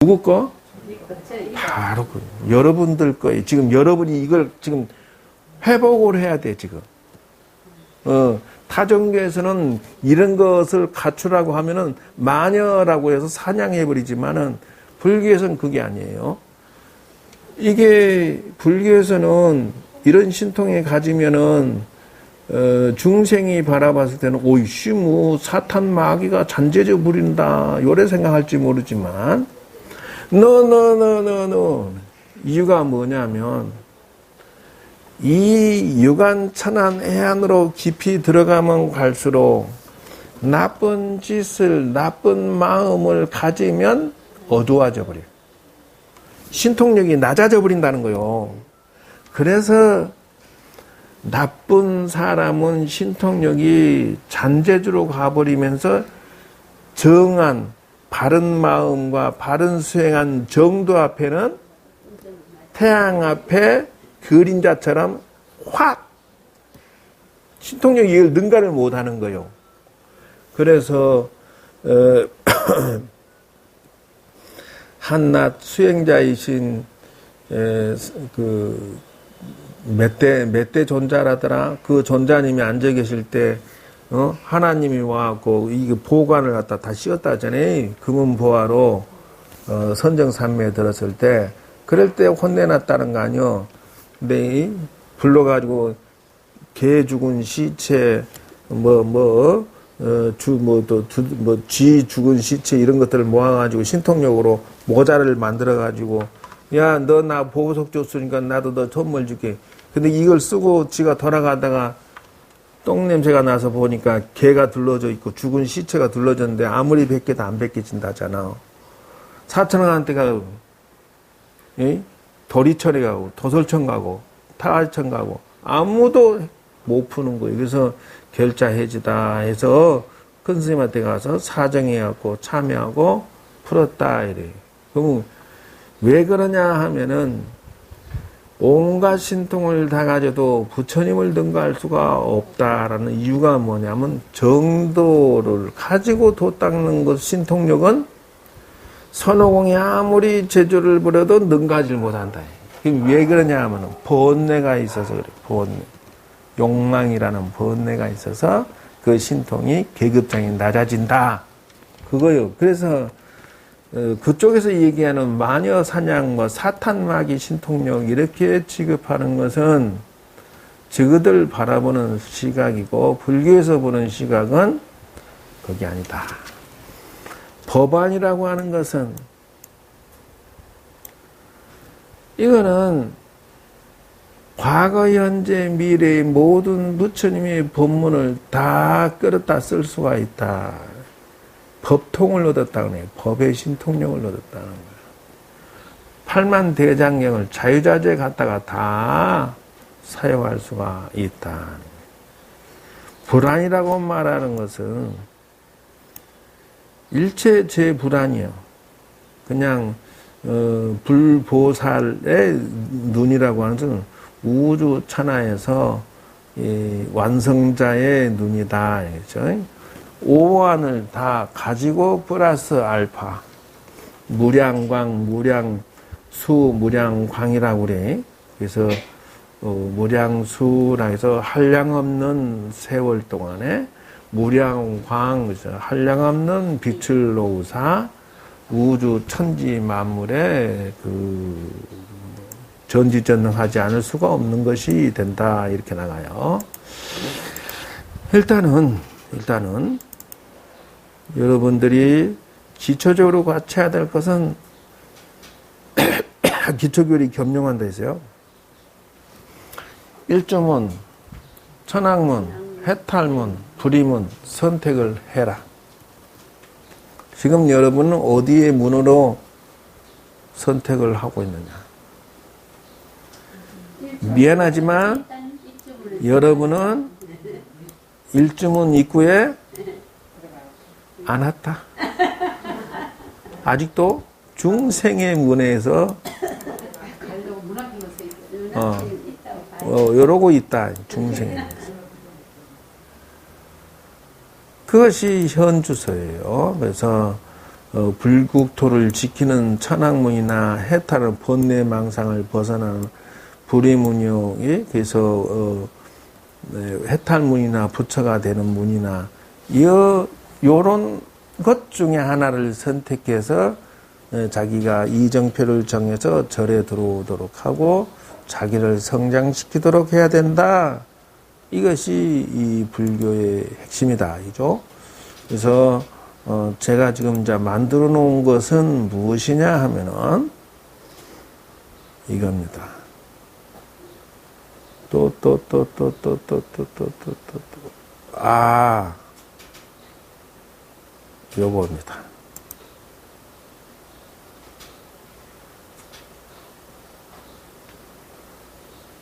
누구 거? 바로 그 여러분들 거예요. 지금 여러분이 이걸 지금 회복을 해야 돼, 지금. 타종교에서는 이런 것을 갖추라고 하면은 마녀라고 해서 사냥해버리지만은 불교에서는 그게 아니에요. 이게 불교에서는 이런 신통에 가지면은 중생이 바라봤을 때는 오이씨 뭐 사탄 마귀가 잔재져 부린다 요래 생각할지 모르지만 노 이유가 뭐냐면 이 유관천한 해안으로 깊이 들어가면 갈수록 나쁜 짓을 나쁜 마음을 가지면 어두워져 버려요. 신통력이 낮아져 버린다는 거예요. 그래서 나쁜 사람은 신통력이 잔재주로 가버리면서 정한 바른 마음과 바른 수행한 정도 앞에는 태양 앞에 그림자처럼 확 신통력이 이걸 능가를 못하는 거예요. 그래서 한낱 수행자이신 그 몇 대 존자라더라. 그 존자님이 앉아 계실 때 하나님이 와갖고 이게 보관을 갖다 다 씌웠다 하잖아요. 금은 보화로 선정산매에 들었을 때 그럴 때 혼내놨다는 거 아니요. 근데 불러가지고 개 죽은 시체 쥐 죽은 시체 이런 것들을 모아가지고 신통력으로 모자를 만들어가지고 야, 너 나 보석 줬으니까 나도 너 선물 줄게. 근데 이걸 쓰고 지가 돌아가다가 똥 냄새가 나서 보니까 개가 둘러져 있고 죽은 시체가 둘러졌는데 아무리 벗겨도 안 벗겨진다잖아. 사천왕한테 가고, 도리철에 가고, 도솔천 가고, 타갈천 가고, 아무도 못 푸는 거예요. 그래서 결자해지다 해서 큰 스님한테 가서 사정해갖고 참여하고 풀었다, 이래. 그럼 왜 그러냐 하면은 온갖 신통을 다 가져도 부처님을 능가할 수가 없다라는 이유가 뭐냐면 정도를 가지고 도 닦는 것 신통력은 선호공이 아무리 제조를 부려도 능가하지 못한다. 왜 그러냐 하면 번뇌가 있어서 그래. 번뇌. 욕망이라는 번뇌가 있어서 그 신통이 계급장이 낮아진다. 그거요. 그래서 그쪽에서 얘기하는 마녀 사냥, 사탄 마귀 신통력 이렇게 취급하는 것은 저그들 바라보는 시각이고 불교에서 보는 시각은 그게 아니다. 법안이라고 하는 것은 이거는 과거, 현재, 미래의 모든 부처님의 법문을 다 끌었다 쓸 수가 있다. 법통을 얻었다는 거예요. 법의 신통력을 얻었다는 거예요. 팔만대장경을 자유자재 갖다가 다 사용할 수가 있다. 불안이라고 말하는 것은 일체 제 불안이요. 그냥 불보살의 눈이라고 하는 것은 우주 천하에서 완성자의 눈이다. 그렇죠? 오한을 다 가지고 플러스 알파 무량광, 무량수, 무량광이라고 그래. 그래서 무량수라 해서 한량없는 세월 동안에 무량광, 그래서 한량없는 빛을 놓으사 우주 천지 만물에 그 전지전능하지 않을 수가 없는 것이 된다. 이렇게 나가요. 일단은 여러분들이 기초적으로 갖춰야 될 것은 기초교리 겸용한다 했어요. 일조문, 천학문, 해탈문, 불의문 선택을 해라. 지금 여러분은 어디의 문으로 선택을 하고 있느냐. 미안하지만 여러분은 일주문 입구에 안 왔다. 아직도 중생의 문에서 이러고 있다. 중생의 문에서. 그것이 현주소예요. 그래서 불국토를 지키는 천학문이나 해탈은 번뇌망상을 벗어나는 불의문용이 그래서 해탈문이나 부처가 되는 문이나 요런 것 중에 하나를 선택해서 자기가 이정표를 정해서 절에 들어오도록 하고 자기를 성장시키도록 해야 된다. 이것이 이 불교의 핵심이다. 이죠. 그래서 제가 지금 이제 만들어 놓은 것은 무엇이냐 하면은 이겁니다. 요겁니다.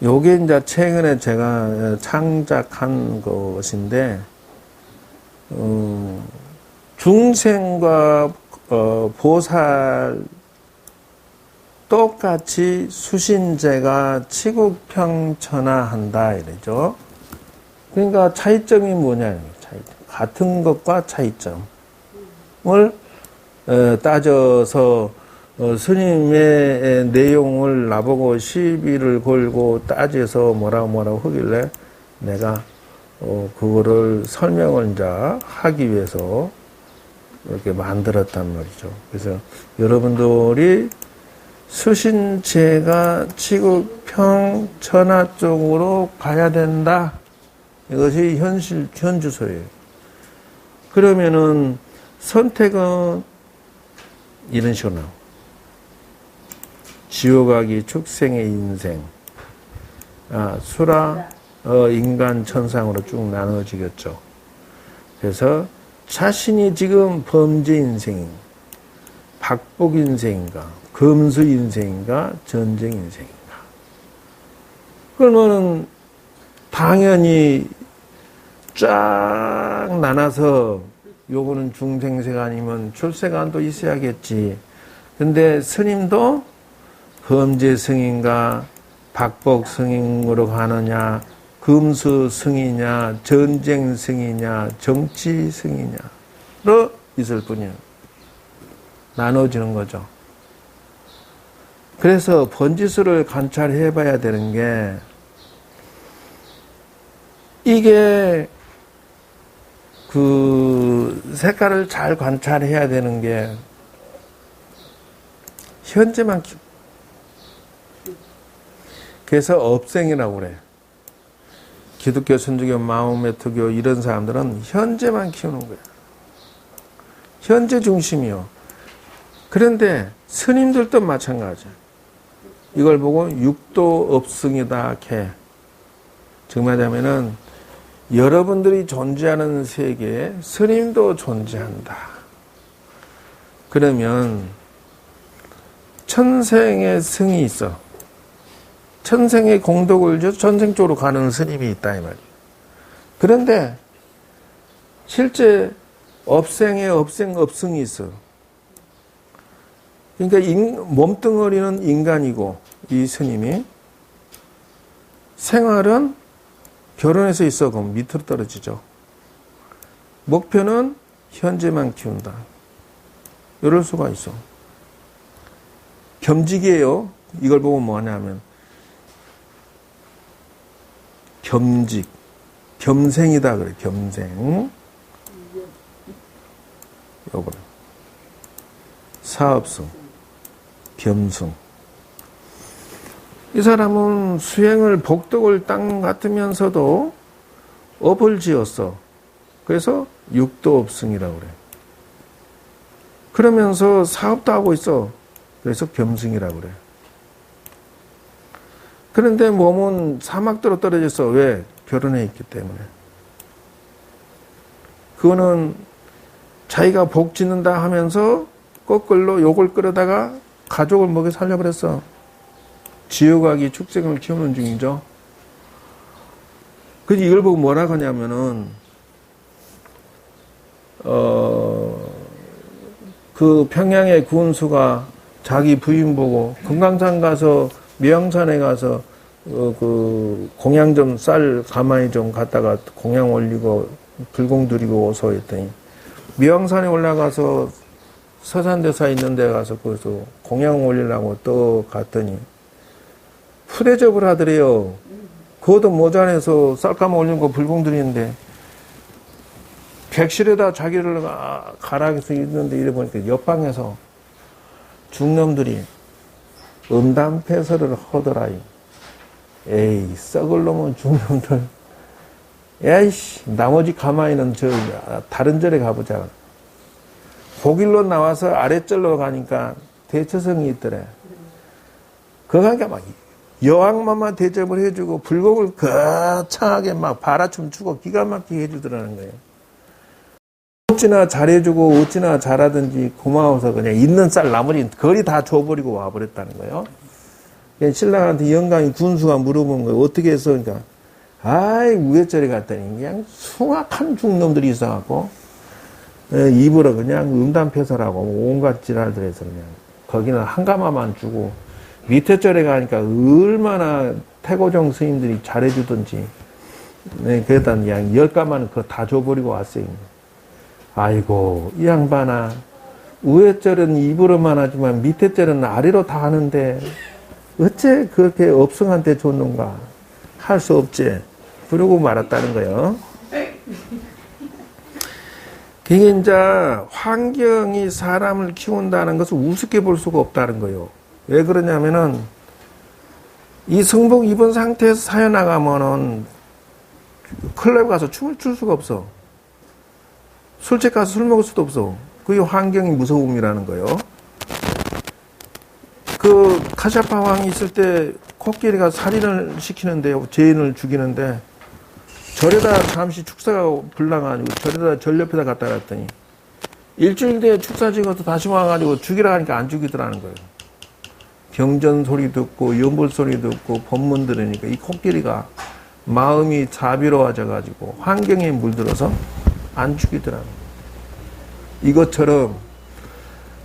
요게 이제 최근에 제가 창작한 것인데, 중생과 보살 똑같이 수신제가 치국평천하한다 이러죠. 그러니까 차이점이 뭐냐, 차이점. 같은 것과 차이점을 따져서 스님의 내용을 나보고 시비를 걸고 따져서 뭐라고 하길래 내가 그거를 설명을 이제 하기 위해서 이렇게 만들었단 말이죠. 그래서 여러분들이 수신제가 치국평천하 쪽으로 가야 된다. 이것이 현주소예요. 그러면은 선택은 이런 식으로 나와요. 지옥하기 축생의 인생, 수라, 인간, 천상으로 쭉 나눠지겠죠. 그래서 자신이 지금 범죄 인생인가, 박복 인생인가, 금수 인생인가, 전쟁 인생인가. 그러면은 당연히 쫙 나눠서 요거는 중생세가 아니면 출세관도 있어야겠지. 근데 스님도 범죄 승인가, 박복 승인으로 가느냐, 금수 승이냐, 전쟁 승이냐, 정치 승이냐로 있을 뿐이에요. 나눠지는 거죠. 그래서 번지수를 관찰해 봐야 되는 게, 이게 그 색깔을 잘 관찰해야 되는 게 현재만 그래서 업생이라고 그래. 기독교, 천주교, 마호메트교 이런 사람들은 현재만 키우는 거야. 현재 중심이요. 그런데 스님들도 마찬가지야. 이걸 보고 육도 업승이다 캐. 정말하면은 여러분들이 존재하는 세계에 스님도 존재한다. 그러면 천생의 승이 있어. 천생의 공덕을 줘서 천생 쪽으로 가는 스님이 있다 이 말이에요. 그런데 실제 업생의 업승이 있어. 그러니까 몸뚱어리는 인간이고 이 스님이 생활은 결혼해서 있어. 그럼 밑으로 떨어지죠. 목표는 현재만 키운다. 이럴 수가 있어. 겸직이에요. 이걸 보고 뭐 하냐면 겸직, 겸생이다 그래. 겸생. 요거는 사업승, 겸승. 이 사람은 수행을 복덕을 땅 같으면서도 업을 지었어. 그래서 육도업승이라고 그래. 그러면서 사업도 하고 있어. 그래서 겸승이라고 그래. 그런데 몸은 사막도로 떨어졌어. 왜? 결혼해 있기 때문에. 그거는 자기가 복 짓는다 하면서 거꾸로 욕을 끌어다가 가족을 먹여 살려버렸어. 지옥하기 축생을 키우는 중이죠. 그래서 이걸 보고 뭐라고 하냐면은, 그 평양의 군수가 자기 부인 보고 금강산 가서 미양산에 가서 그 공양 좀 쌀 가마에 좀 갖다가 공양 올리고 불공 드리고 오소 했더니 미양산에 올라가서 서산대사 있는 데 가서 거기서 공양 올리려고 또 갔더니 푸대접을 하더래요. 그것도 모자라서 쌀감 올린 거 불공들이는데 객실에다 자기를 가라해서 있는데 이래 보니까 옆방에서 중놈들이 음담패설을 하더라요. 에이, 썩을 놈은 중놈들. 에이씨, 나머지 가만히는 다른 절에 가보자. 고길로 나와서 아랫절로 가니까 대처성이 있더래. 그거 가니까 막 여왕마마 대접을 해주고 불공을 거창하게 막 바라춤 추고 기가 막히게 해주더라는 거예요. 어찌나 잘해주고 어찌나 잘하든지 고마워서 그냥 있는 쌀 나머지 거리 다 줘버리고 와버렸다는 거예요. 신랑한테 영감이 군수가 물어본 거예요. 어떻게 해서 그러니까 아이 우회절에 갔더니 그냥 숭악한 중놈들이 있어갖고 입으로 그냥 음담패설하고 온갖 지랄들 해서 그냥 거기는 한 가마만 주고 밑에 절에 가니까 얼마나 태고정 스님들이 잘해주든지 그러다 그냥 10가마는 그거 다 줘버리고 왔어요. 아이고 이 양반아 위에 절은 입으로만 하지만 밑에 절은 아래로 다 하는데 어째 그렇게 업성한테 줬는가 할 수 없지 그러고 말았다는 거예요. 그게 이제 환경이 사람을 키운다는 것을 우습게 볼 수가 없다는 거예요. 왜 그러냐면은 이 성복 입은 상태에서 사여 나가면은 클럽 가서 춤을 출 수가 없어. 술집 가서 술 먹을 수도 없어. 그게 환경이 무서움이라는 거예요. 그 카샤파 왕이 있을 때 코끼리가 살인을 시키는데요. 죄인을 죽이는데 절에다 잠시 축사가 불나가지고 절에다 절 옆에다 갖다 놨더니 일주일 뒤에 축사 지어서 다시 와가지고 죽이라 하니까 안 죽이더라는 거예요. 경전 소리 듣고 연불 소리 듣고 법문 들으니까 이 코끼리가 마음이 자비로워져가지고 환경에 물들어서 안 죽이더라는 거예요. 이것처럼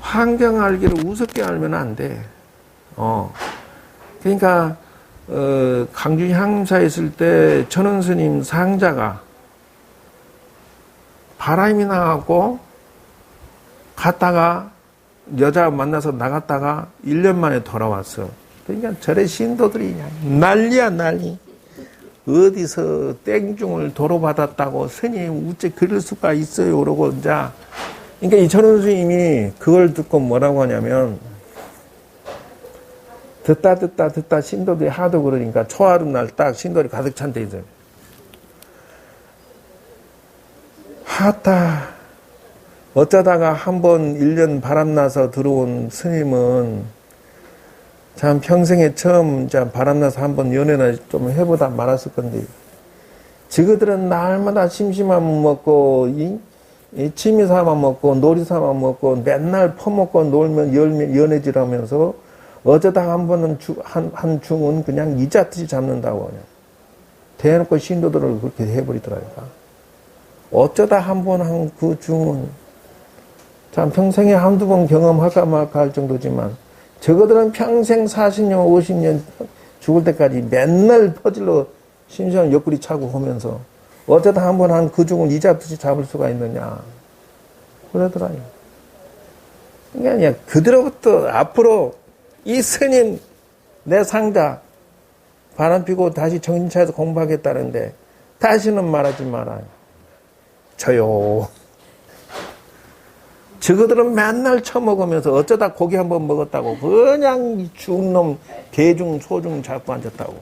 환경 알기를 우습게 알면 안 돼. 그러니까 강주 향사에 있을 때 천원 스님 상자가 바람이 나갖고 갔다가 여자 만나서 나갔다가 1년 만에 돌아왔어. 그러니까 절의 신도들이 그냥 난리야 난리. 어디서 땡중을 도로받았다고 스님 우째 그럴 수가 있어요 그러고 이제 그러니까 이 천원 스님이 그걸 듣고 뭐라고 하냐면 듣다 신도들이 하도 그러니까 초하룻날 딱 신도들이 가득 찬 데 있어요. 하다 어쩌다가 한번 1년 바람나서 들어온 스님은 참 평생에 처음 바람나서 한번 연애나 좀 해보다 말았을 건데 지그들은 날마다 심심하면 먹고 이 취미 삼아 먹고 놀이 삼아 먹고 맨날 퍼먹고 놀면 연애질하면서 어쩌다 한 번은 한 중은 그냥 이자듯이 잡는다고 그냥 대놓고 신도들을 그렇게 해버리더라니까. 어쩌다 한 번 한 그 중은 참 평생에 한두 번 경험할까 말까 할 정도지만 저거들은 평생 40년 50년 죽을 때까지 맨날 퍼질러 심지어는 옆구리 차고 하면서 어쩌다 한 번 한 그 중은 이자듯이 잡을 수가 있느냐 그러더라요. 그러니까 그대로부터 앞으로 이 스님 내 상자 바람 피고 다시 정신 차려서 공부하겠다는데 다시는 말하지 말아요. 저요. 저거들은 맨날 처먹으면서 어쩌다 고기 한번 먹었다고 그냥 중놈 대중 소중 잡고 앉았다고.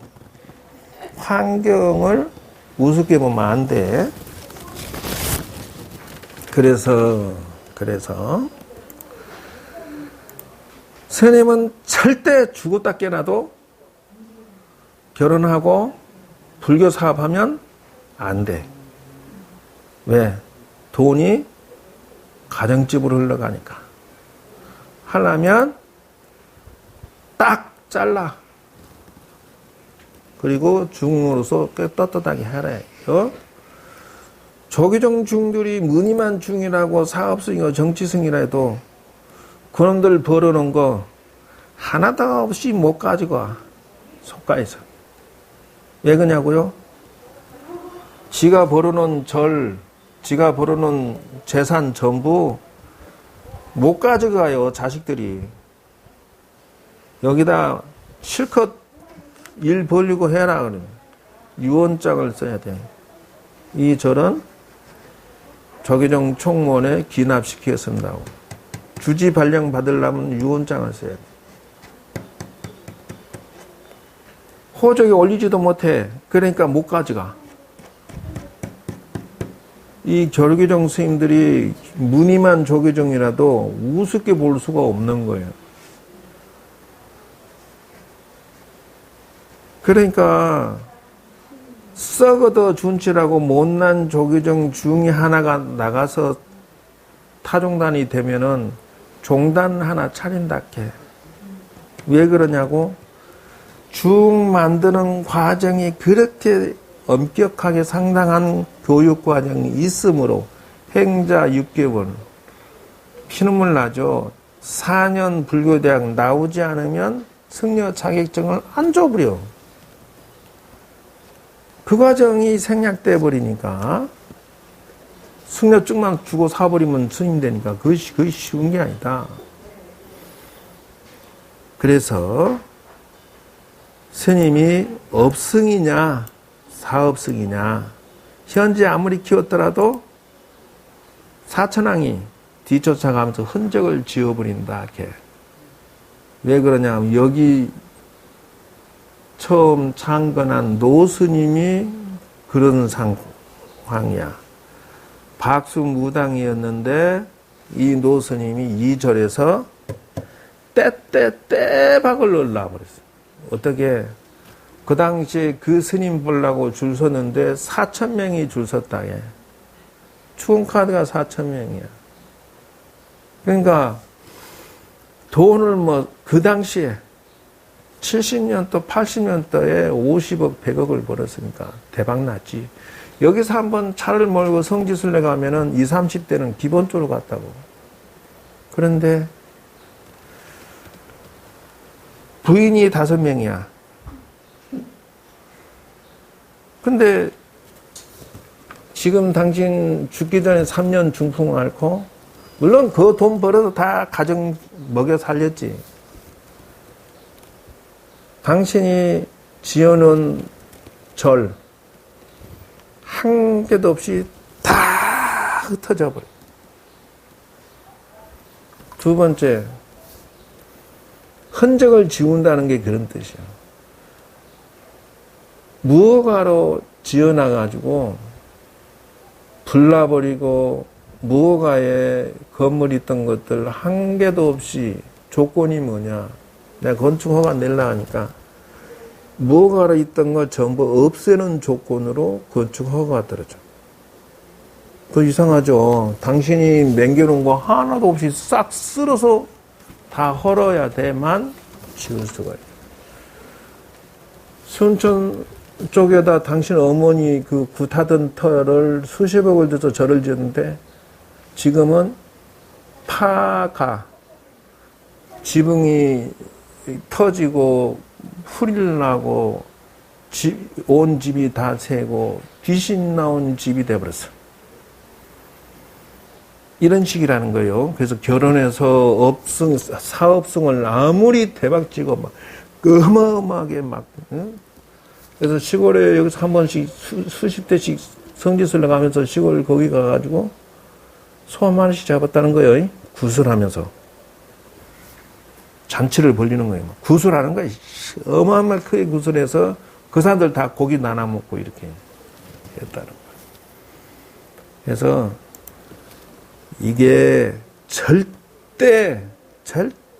환경을 우습게 보면 안 돼. 그래서 스님은 절대 죽었다 깨나도 결혼하고 불교 사업하면 안 돼. 왜? 돈이 가정집으로 흘러가니까. 하려면 딱 잘라. 그리고 중으로서 떳떳하게 하래요. 조계종 중들이 무늬만 중이라고 사업승이고 정치승이라 해도 그놈들 벌어놓은 거 하나도 없이 못 가지고 와. 속가에서. 왜 그러냐고요? 지가 벌어놓은 지가 벌어놓은 재산 전부 못 가져가요, 자식들이. 여기다 실컷 일 벌리고 해라, 그러면. 유언장을 써야 돼. 이 절은 조계종 총무원에 기납시켜 쓴다고. 주지 발령 받으려면 유언장을 써야 돼. 호적에 올리지도 못해. 그러니까 못 가져가. 이 조계종 스님들이 무늬만 조계종이라도 우습게 볼 수가 없는 거예요. 그러니까 썩어도 준치라고 못난 조계종 중에 하나가 나가서 타종단이 되면은 종단 하나 차린다 해. 왜 그러냐고? 중 만드는 과정이 그렇게 엄격하게 상당한 교육 과정이 있으므로 행자 6개월 피눈물 나죠. 4년 불교대학 나오지 않으면 승려 자격증을 안 줘버려. 그 과정이 생략돼 버리니까 승려증만 주고 사버리면 스님 되니까 그것이 쉬운 게 아니다. 그래서 스님이 업승이냐 사업승이냐 현재 아무리 키웠더라도 사천왕이 뒤쫓아가면서 흔적을 지워버린다. 이렇게. 왜 그러냐면 여기 처음 창건한 노스님이 그런 상황이야. 박수무당이었는데 이 노스님이 이 절에서 떼박을 넣어버렸어. 어떻게? 그 당시에 그 스님 보려고 줄 섰는데 4,000명이 줄 섰다. 예. 추운카드가 4,000명이야. 그러니까 돈을 그 당시에 70년도, 80년도에 50억, 100억을 벌었으니까 대박 났지. 여기서 한번 차를 몰고 성지순례 가면은 20, 30대는 기본적으로 갔다고. 그런데 부인이 5명이야. 근데 지금 당신 죽기 전에 3년 중풍 앓고, 물론 그 돈 벌어도 다 가정 먹여 살렸지. 당신이 지어놓은 절 한 개도 없이 다 흩어져 버려. 두 번째, 흔적을 지운다는 게 그런 뜻이야. 무허가로 지어놔가지고 불나버리고 무허가에 건물이 있던 것들 한 개도 없이 조건이 뭐냐. 내가 건축허가 내려고 하니까 무허가로 있던 거 전부 없애는 조건으로 건축허가가 들어줘. 그거 이상하죠. 당신이 남겨놓은 거 하나도 없이 싹 쓸어서 다 헐어야 돼만 지을 수가 있어요. 순천 쪽에다 당신 어머니 그 굿하던 터를 수십억을 들여서 절을 지었는데 지금은 파가 지붕이 터지고 풀이 나고 온 집이 다 새고 귀신 나온 집이 돼버렸어. 이런 식이라는 거예요. 그래서 결혼해서 사업승을 아무리 대박치고 막 어마어마하게 막, 응? 그래서 시골에 여기서 한 번씩 수십 대씩 성지순례 가면서 시골 거기 가가지고 소 한 마리씩 잡았다는 거예요. 구슬하면서. 잔치를 벌리는 거예요. 구슬하는 거예요. 어마어마하게 크게 구슬해서 그 사람들 다 고기 나눠 먹고 이렇게 했다는 거예요. 그래서 이게 절대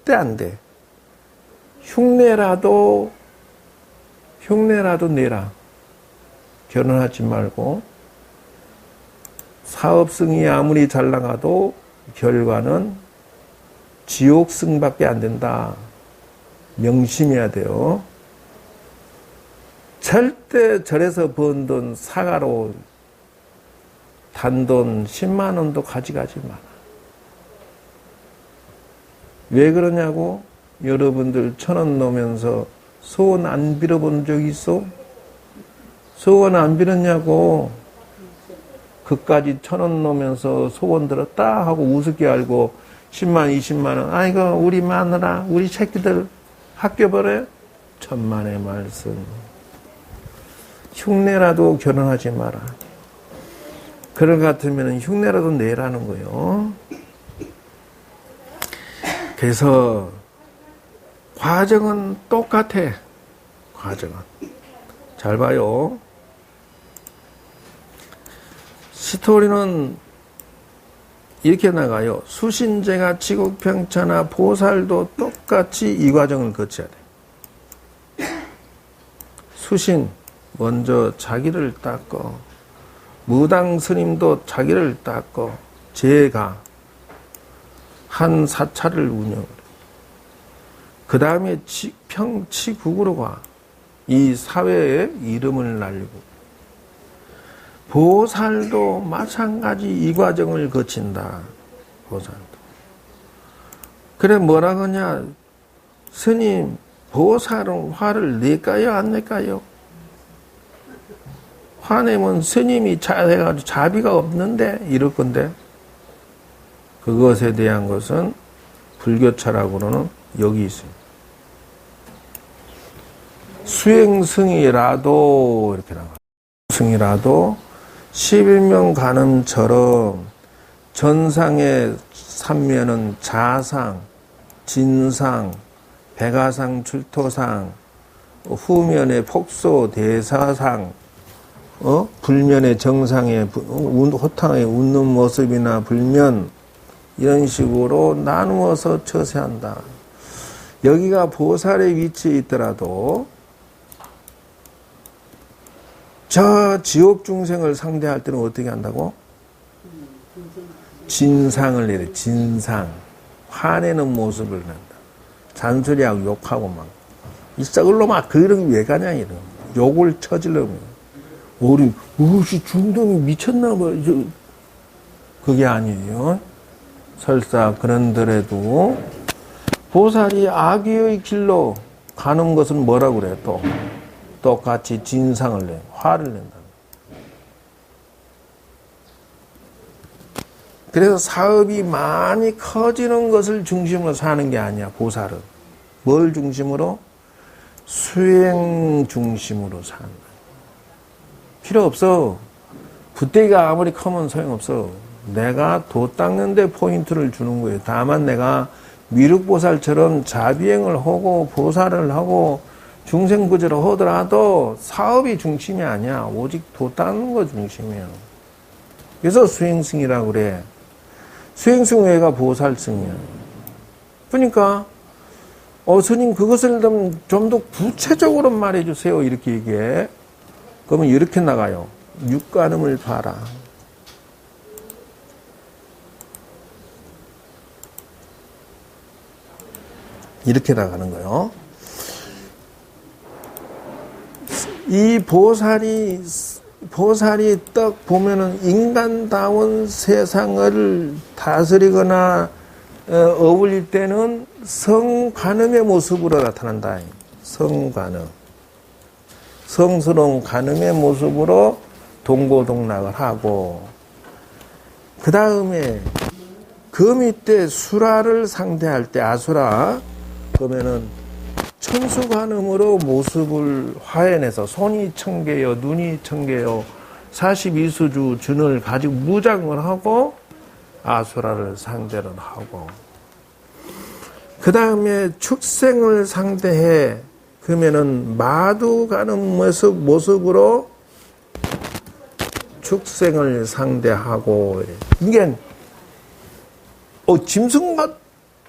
안 돼. 흉내라도 내라. 결혼하지 말고 사업승이 아무리 잘 나가도 결과는 지옥승밖에 안 된다. 명심해야 돼요. 절대 절에서 번 돈 사가로 단돈 10만 원도 가져가지 마라. 왜 그러냐고? 여러분들 1,000원 넣으면서 소원 안 빌어본 적 있어? 소원 안 빌었냐고? 그까지 1,000원 넣으면서 소원 들었다 하고 우습게 알고 10만, 20만 원. 아이고, 우리 마누라, 우리 새끼들 학교 보내요? 천만의 말씀. 흉내라도 결혼하지 마라. 그럴 것 같으면 흉내라도 내라는 거예요. 그래서 과정은 똑같아. 과정은. 잘 봐요. 스토리는 이렇게 나가요. 수신제가 지국평천하 보살도 똑같이 이 과정을 거쳐야 돼. 수신, 먼저 자기를 닦고, 무당 스님도 자기를 닦고, 제가 한 사찰을 운영을 해. 그 다음에 평치국으로 가. 이 사회에 이름을 날리고. 보살도 마찬가지 이 과정을 거친다. 보살도. 그래 뭐라 그러냐. 스님, 보살은 화를 낼까요? 안 낼까요? 화내면 스님이 해가지고 자비가 없는데 이럴 건데 그것에 대한 것은 불교 철학으로는 여기 있습니다. 수행승이라도 이렇게 나와요. 승이라도 11명 간음처럼 전상의 삼면은 자상, 진상, 백아상, 출토상, 후면의 폭소, 대사상, 불면의 정상의 호탕의 웃는 모습이나 불면 이런 식으로 나누어서 처세한다. 여기가 보살의 위치에 있더라도 저 지옥 중생을 상대할 때는 어떻게 한다고? 진상을 내려. 진상. 화내는 모습을 낸다. 잔소리하고 욕하고 막. 이 썩을 놈아 그런 왜 가냐 이런. 욕을 쳐질러면. 우리 중동이 미쳤나 봐. 그게 아니에요. 설사 그런더라도 보살이 악의의 길로 가는 것은 뭐라고 그래 또? 똑같이 진상을 내, 화를 낸다. 그래서 사업이 많이 커지는 것을 중심으로 사는 게 아니야, 보살은. 뭘 중심으로? 수행 중심으로 사는 거야. 필요 없어. 붓대기가 아무리 크면 소용없어. 내가 도 닦는 데 포인트를 주는 거예요. 다만 내가 미륵보살처럼 자비행을 하고 보살을 하고 중생구제를 하더라도 사업이 중심이 아니야. 오직 도 닦는 거 중심이야. 그래서 수행승이라고 그래. 수행승 외가 보살승이야. 그러니까 스님 그것을 좀 더 구체적으로 말해주세요. 이렇게 얘기해. 그러면 이렇게 나가요. 육간음을 봐라. 이렇게 나가는 거예요. 이 보살이 딱 보면은 인간다운 세상을 다스리거나 어울릴 때는 성관음의 모습으로 나타난다. 성관음. 성스러운 관음의 모습으로 동고동락을 하고, 그 다음에 그 밑에 수라를 상대할 때 아수라, 그러면은 천수관음으로 모습을 화해내서 손이 청개요, 눈이 청개요, 42수주 준을 가지고 무장을 하고 아수라를 상대를 하고, 그 다음에 축생을 상대해. 그러면은 마두가는 모습으로 축생을 상대하고. 이게 짐승 같아.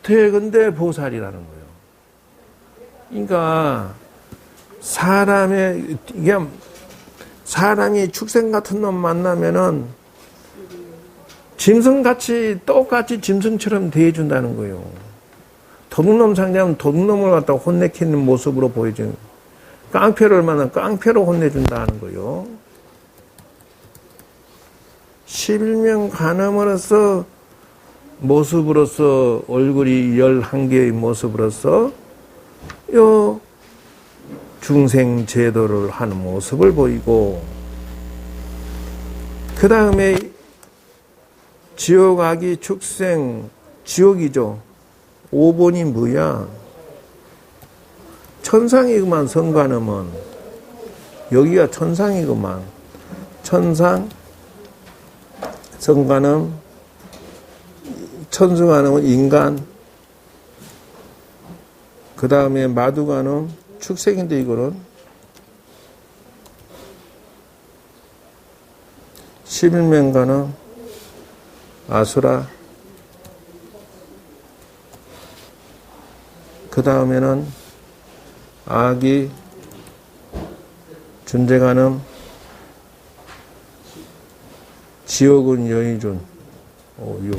근데 보살이라는 거예요. 그러니까 사람이 축생 같은 놈 만나면은 짐승같이 똑같이 짐승처럼 대해준다는 거예요. 도둑놈 상대하면 도둑놈을 갖다가 혼내키는 모습으로 보여주는, 깡패를 만나면 깡패로 혼내준다는 거예요. 11명 간음으로서 모습으로서 얼굴이 11개의 모습으로서 요 중생 제도를 하는 모습을 보이고, 그 다음에 지옥, 악이, 축생, 지옥이죠. 5번이 뭐야? 천상이구만, 성관음은. 여기가 천상이구만. 천상, 성관음, 천수관음은 인간, 그 다음에 마두관음, 축생인데 이거는 11명관음, 아수라, 그 다음에는 아기, 준재관음, 지옥은 여의준, 6.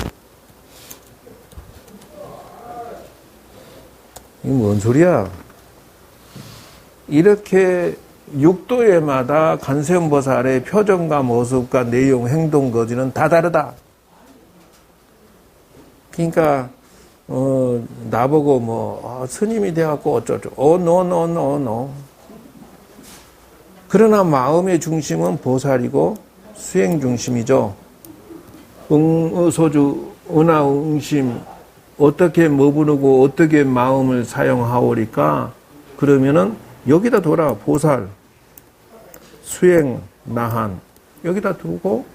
이게 뭔 소리야? 이렇게 6도에마다 관세음보살의 표정과 모습과 내용, 행동, 거지는 다 다르다. 그러니까 나보고 스님이 돼갖고 어쩌고 노. 그러나 마음의 중심은 보살이고 수행 중심이죠. 소주, 은하, 응심 어떻게 머무르고 어떻게 마음을 사용하오리까? 그러면은 여기다 둬라. 보살, 수행, 나한 여기다 두고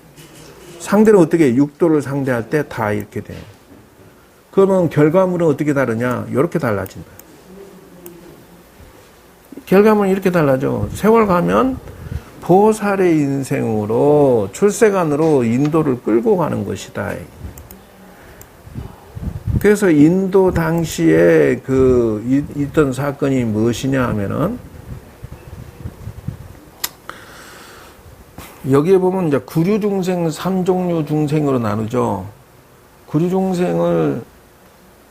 상대는 어떻게 6도를 상대할 때 다 이렇게 돼. 그러면 결과물은 어떻게 다르냐? 이렇게 달라진다. 결과물은 이렇게 달라져. 세월 가면 보살의 인생으로 출세관으로 인도를 끌고 가는 것이다. 그래서 인도 당시에 있던 사건이 무엇이냐 하면은 여기에 보면 이제 구류중생 3종류 중생으로 나누죠. 구류중생을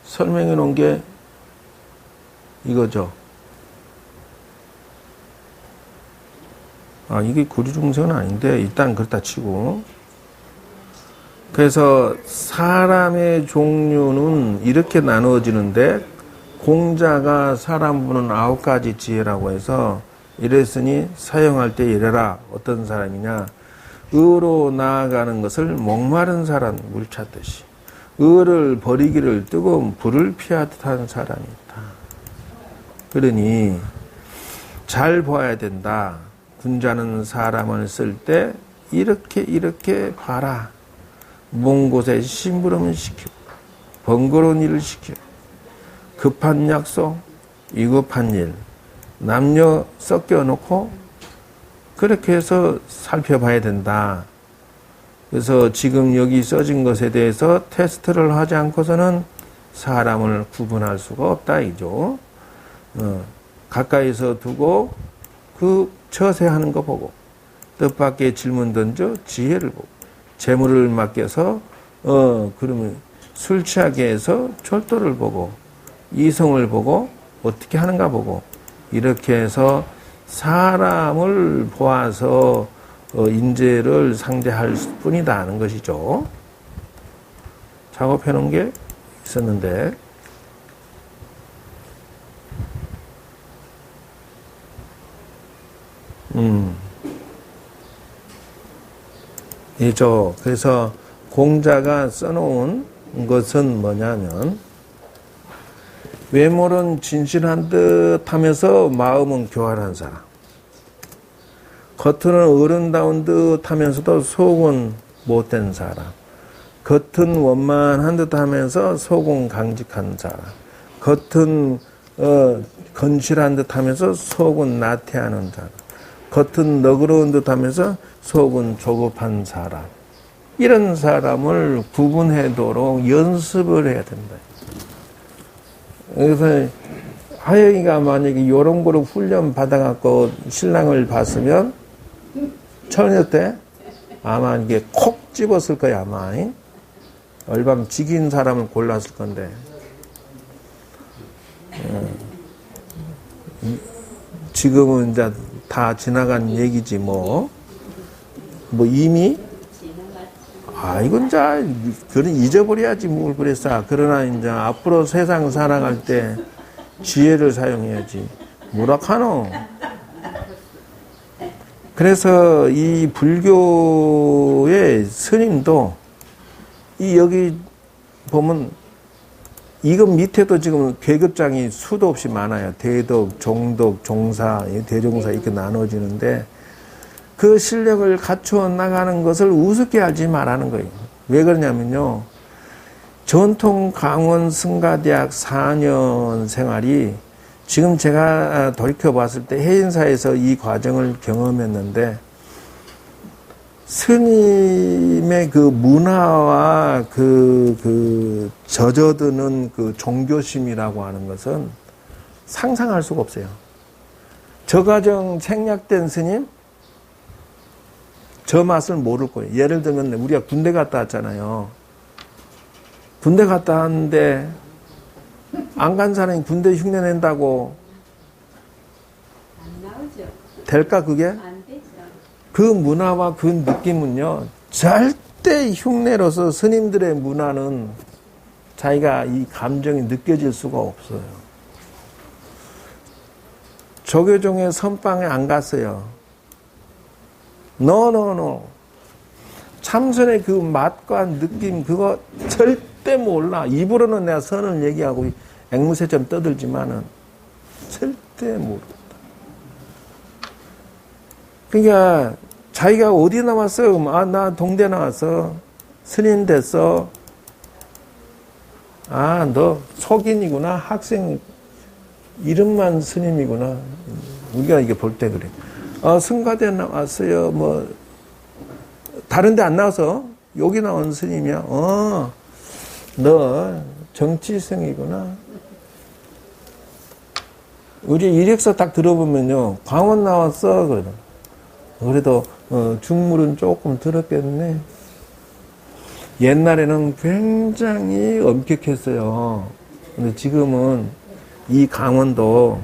설명해 놓은 게 이거죠. 이게 구류중생은 아닌데 일단 그렇다 치고, 그래서 사람의 종류는 이렇게 나누어지는데 공자가 사람 부는 9가지 지혜라고 해서 이랬으니 사용할 때 이래라. 어떤 사람이냐? 의로 나아가는 것을 목마른 사람 물 찾듯이 의를 버리기를 뜨거운 불을 피하듯 하는 사람이 있다. 그러니 잘 봐야 된다. 군자는 사람을 쓸 때 이렇게 봐라. 먼 곳에 심부름을 시키고 번거로운 일을 시키고 급한 약속, 위급한 일, 남녀 섞여 놓고 그렇게 해서 살펴봐야 된다. 그래서 지금 여기 써진 것에 대해서 테스트를 하지 않고서는 사람을 구분할 수가 없다 이죠. 가까이서 두고 그 처세하는 거 보고 뜻밖의 질문 던져 지혜를 보고 재물을 맡겨서 그러면 술 취하게 해서 철도를 보고 이성을 보고 어떻게 하는가 보고 이렇게 해서 사람을 보아서 인재를 상대할 뿐이다 하는 것이죠. 작업해 놓은 게 있었는데 이죠. 그래서 공자가 써놓은 것은 뭐냐면 외모는 진실한 듯 하면서 마음은 교활한 사람, 겉은 어른다운 듯 하면서도 속은 못된 사람, 겉은 원만한 듯 하면서 속은 강직한 사람, 겉은 건실한 듯 하면서 속은 나태하는 사람, 겉은 너그러운 듯 하면서 속은 조급한 사람, 이런 사람을 구분하도록 연습을 해야 된다. 그래서 하영이가 만약에 이런 거로 훈련 받아갖고 신랑을 봤으면 처녀 때 아마 이게 콕 집었을 거야. 아마 얼밤 지긴 사람을 골랐을 건데 지금은 이제 다 지나간 얘기지 뭐 이미 이건 이제 그런 잊어버려야지 뭘 그랬어. 그러나 이제 앞으로 세상 살아갈 때 지혜를 사용해야지. 뭐라카노. 그래서 이 불교의 스님도 여기 보면 이거 밑에도 지금 계급장이 수도 없이 많아요. 대덕, 종덕, 종사, 대종사 이렇게 나눠지는데 그 실력을 갖추어 나가는 것을 우습게 알지 말라는 거예요. 왜 그러냐면요. 전통 강원 승가대학 4년 생활이 지금 제가 돌이켜 봤을 때 해인사에서 이 과정을 경험했는데 스님의 그 문화와 그 젖어드는 그 종교심이라고 하는 것은 상상할 수가 없어요. 저 과정 생략된 스님, 저 맛을 모를 거예요. 예를 들면 우리가 군대 갔다 왔잖아요. 군대 갔다 왔는데 안 간 사람이 군대 흉내 낸다고 안 나오죠. 될까 그게? 안 되죠. 그 문화와 그 느낌은요, 절대 흉내로서 스님들의 문화는 자기가 이 감정이 느껴질 수가 없어요. 조교종의 선방에 안 갔어요. No. 참선의 그 맛과 느낌, 그거 절대 몰라. 입으로는 내가 선을 얘기하고 앵무새처럼 떠들지만은 절대 모른다. 그러니까 자기가 어디 나왔어? 아, 나 동대 나왔어. 스님 됐어. 아, 너 속인이구나. 학생 이름만 스님이구나. 우리가 이게 볼 때 그래. 승가대 나왔어요. 뭐 다른 데 안 나와서 여기 나온 스님이야. 너 정치성이구나. 우리 이력서 딱 들어보면요. 광원 나왔어. 그러면 그래도 중물은 조금 들었겠네. 옛날에는 굉장히 엄격했어요. 근데 지금은 이 강원도